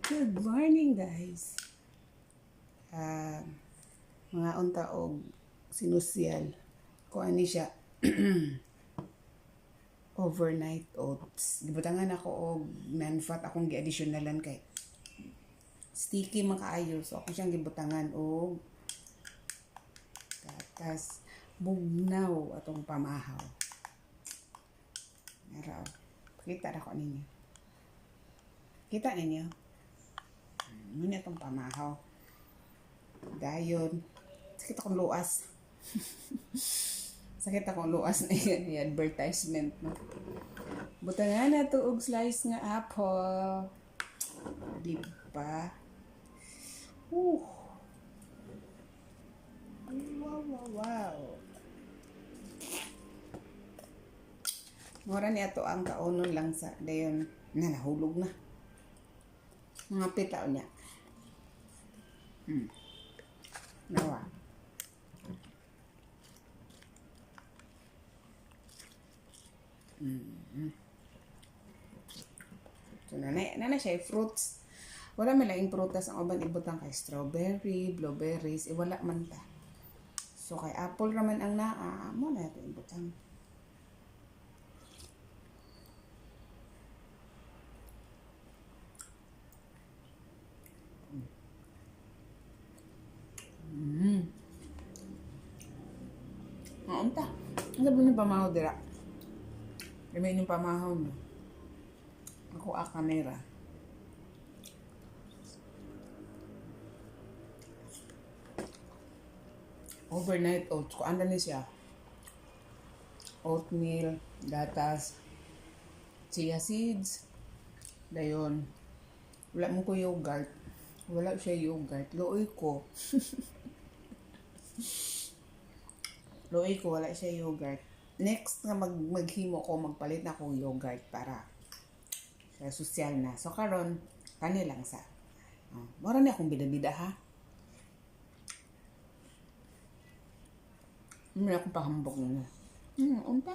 Good morning, guys. Ah, mga unta og sinusyal. Kung ani siya, overnight oats. Gibutangan ako og non-fat akong gi-additionalan kay sticky man kaayo. So ako siyang gibutangan og gatas bugnaw atong pamahaw. Naraw. Pakita na ko ninyo. Kita ninyo? Muna itong pamahaw. Dayon. Sakit akong luas. Sakit akong luas na yan. Advertisement. No? Butangan na ito og slice nga apple. Diba? Wow. Mura niya to ang kaunon lang sa dayon na nahulog na. Mga pitaw niya. Nawa. So, nana siya fruits. Wala may laing prutas ang uban ibutang kay strawberry, blueberries, wala man ta. So, kay apple raman ang naa, mo na ito ibutang. Unta. Ang sabi ng pamahaw dira. Gamay ng pamahaw no. Ako kamera. Overnight oats. Kung ano na siya. Oatmeal, gatas, chia seeds. Dayon. Wala mo ko yogurt. Wala siya yogurt. Looy ko. Looy ko, wala siya yogurt. Next na maghimo ko, magpalit na akong yogurt para sa sosyal na. So, karon kanilang sa. Mura na akong bida-bida, ha? Mura akong pahambok na. Unta.